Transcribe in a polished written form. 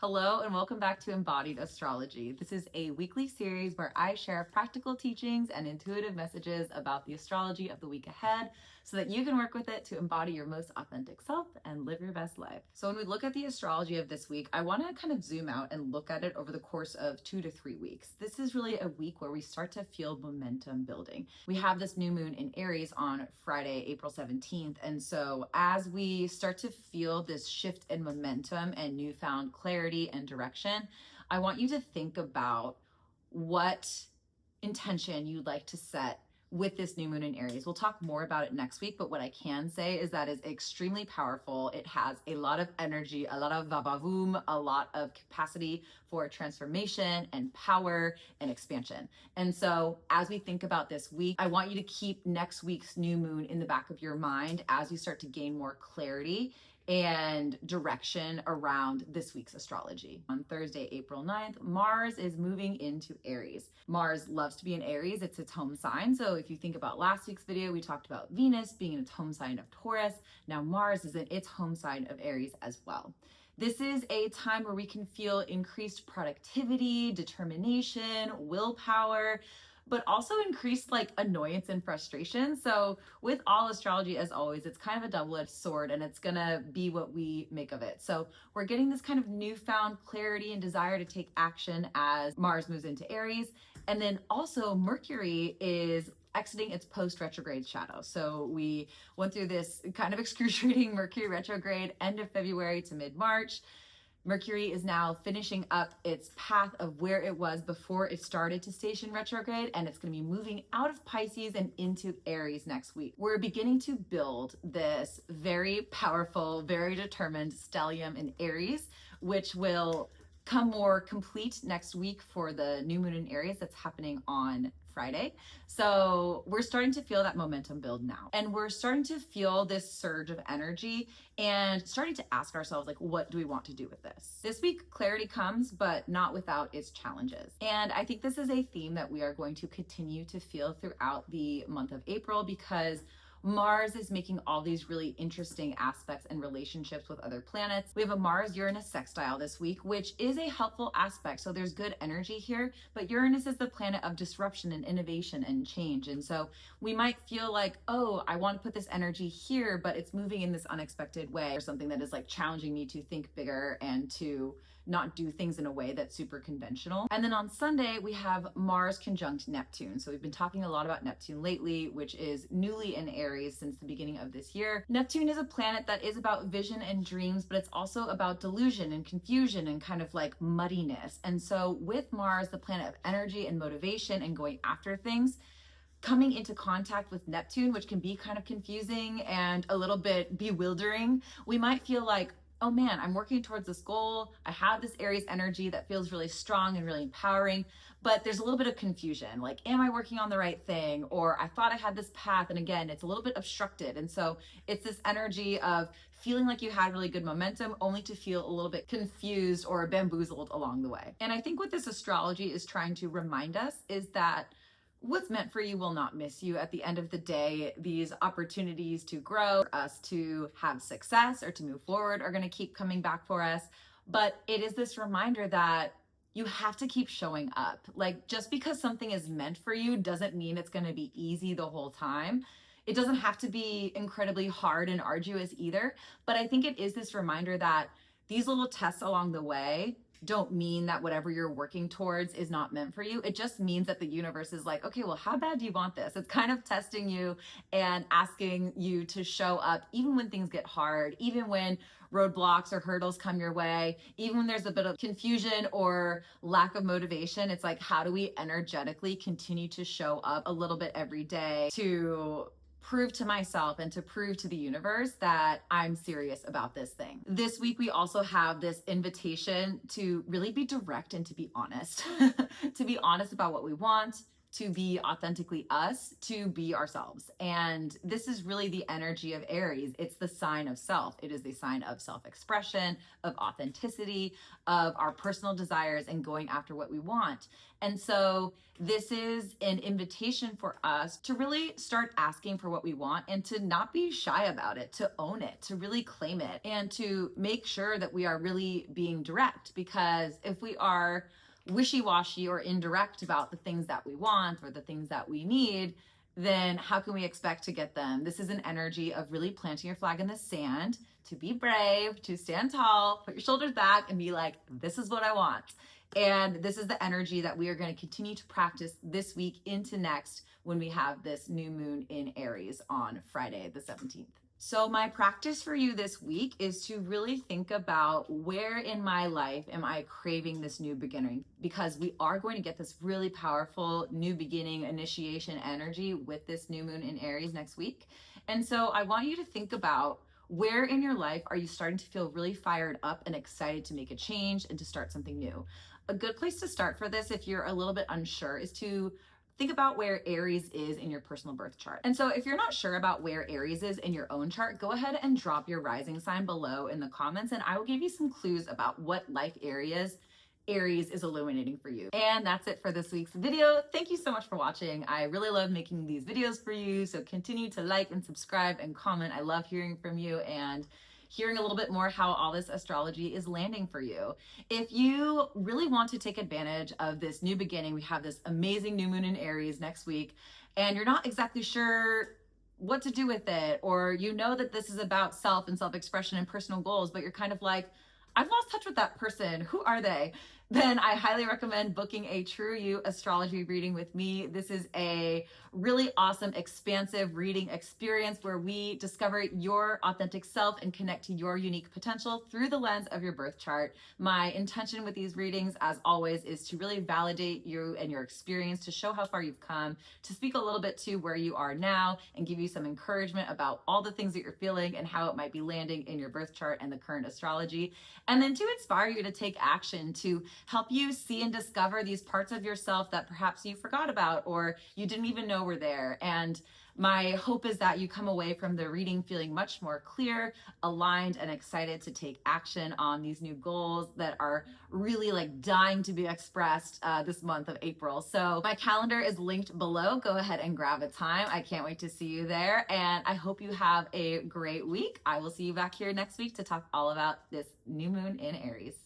Hello and welcome back to Embodied Astrology. This is a weekly series where I share practical teachings and intuitive messages about the astrology of the week ahead so that you can work with it to embody your most authentic self and live your best life. So when we look at the astrology of this week, I want to kind of zoom out and look at it over the course of 2 to 3 weeks. This is really a week where we start to feel momentum building. We have this new moon in Aries on Friday, April 17th. And so as we start to feel this shift in momentum and newfound clarity and direction, I want you to think about what intention you'd like to set with this new moon in Aries. We'll talk more about it next week, but what I can say is that it's extremely powerful. It has a lot of energy, a lot of vavavoom, a lot of capacity for transformation and power and expansion. And so as we think about this week, I want you to keep next week's new moon in the back of your mind as you start to gain more clarity and direction around this week's astrology. On Thursday, April 9th, Mars is moving into Aries. Mars loves to be in Aries. It's its home sign. So if you think about last week's video, we talked about Venus being in its home sign of Taurus. Now Mars is in its home sign of Aries as well. This is a time where we can feel increased productivity, determination, willpower, but also increased annoyance and frustration. So with all astrology, as always, it's kind of a double-edged sword and it's gonna be what we make of it. So we're getting this kind of newfound clarity and desire to take action as Mars moves into Aries. And then also Mercury is exiting its post-retrograde shadow. So we went through this kind of excruciating Mercury retrograde end of February to mid-March. Mercury is now finishing up its path of where it was before it started to station retrograde, and it's going to be moving out of Pisces and into Aries next week. We're beginning to build this very powerful, very determined stellium in Aries, which will come more complete next week for the new moon in Aries that's happening on Friday. So we're starting to feel that momentum build now. And we're starting to feel this surge of energy and starting to ask ourselves, what do we want to do with this? This week, clarity comes, but not without its challenges. And I think this is a theme that we are going to continue to feel throughout the month of April because Mars is making all these really interesting aspects and relationships with other planets. We have a Mars-Uranus sextile this week, which is a helpful aspect. So there's good energy here, but Uranus is the planet of disruption and innovation and change. And so we might feel like, oh, I want to put this energy here, but it's moving in this unexpected way, or something that is challenging me to think bigger and to not do things in a way that's super conventional. And then on Sunday, we have Mars conjunct Neptune. So we've been talking a lot about Neptune lately, which is newly in Aries since the beginning of this year. Neptune is a planet that is about vision and dreams, but it's also about delusion and confusion and kind of muddiness. And so with Mars, the planet of energy and motivation and going after things, coming into contact with Neptune, which can be kind of confusing and a little bit bewildering, we might feel like, oh man, I'm working towards this goal. I have this Aries energy that feels really strong and really empowering, but there's a little bit of confusion. Am I working on the right thing? Or I thought I had this path, and again, it's a little bit obstructed. And so it's this energy of feeling like you had really good momentum, only to feel a little bit confused or bamboozled along the way. And I think what this astrology is trying to remind us is that what's meant for you will not miss you. At the end of the day, these opportunities to grow, for us to have success or to move forward are going to keep coming back for us. But it is this reminder that you have to keep showing up. Just because something is meant for you doesn't mean it's going to be easy the whole time. It doesn't have to be incredibly hard and arduous either. But I think it is this reminder that these little tests along the way don't mean that whatever you're working towards is not meant for you. It just means that the universe is okay, well, how bad do you want this? It's kind of testing you and asking you to show up even when things get hard, even when roadblocks or hurdles come your way, even when there's a bit of confusion or lack of motivation. It's how do we energetically continue to show up a little bit every day to prove to myself and to prove to the universe that I'm serious about this thing. This week, we also have this invitation to really be direct and to be honest, to be honest about what we want, to be authentically us, to be ourselves. And this is really the energy of Aries. It's the sign of self. It is the sign of self-expression, of authenticity, of our personal desires and going after what we want. And so this is an invitation for us to really start asking for what we want and to not be shy about it, to own it, to really claim it, and to make sure that we are really being direct. Because if we are wishy-washy or indirect about the things that we want or the things that we need, then how can we expect to get them? This is an energy of really planting your flag in the sand, to be brave, to stand tall, put your shoulders back and be like, this is what I want. And this is the energy that we are going to continue to practice this week into next when we have this new moon in Aries on Friday, the 17th. So my practice for you this week is to really think about, where in my life am I craving this new beginning? Because we are going to get this really powerful new beginning initiation energy with this new moon in Aries next week. And so I want you to think about, where in your life are you starting to feel really fired up and excited to make a change and to start something new? A good place to start for this, if you're a little bit unsure, is to think about where Aries is in your personal birth chart. And so if you're not sure about where Aries is in your own chart, go ahead and drop your rising sign below in the comments, and I will give you some clues about what life areas Aries is illuminating for you. And that's it for this week's video. Thank you so much for watching. I really love making these videos for you, so continue to like and subscribe and comment. I love hearing from you and hearing a little bit more how all this astrology is landing for you. If you really want to take advantage of this new beginning, we have this amazing new moon in Aries next week, and you're not exactly sure what to do with it, or you know that this is about self and self-expression and personal goals, but you're kind of like, I've lost touch with that person. Who are they? Then I highly recommend booking a True You astrology reading with me. This is a really awesome, expansive reading experience where we discover your authentic self and connect to your unique potential through the lens of your birth chart. My intention with these readings, as always, is to really validate you and your experience, to show how far you've come, to speak a little bit to where you are now, and give you some encouragement about all the things that you're feeling and how it might be landing in your birth chart and the current astrology. And then to inspire you to take action, to help you see and discover these parts of yourself that perhaps you forgot about or you didn't even know were there. And my hope is that you come away from the reading feeling much more clear, aligned, and excited to take action on these new goals that are really like dying to be expressed this month of April. So my calendar is linked below. Go ahead and grab a time. I can't wait to see you there. And I hope you have a great week. I will see you back here next week to talk all about this new moon in Aries.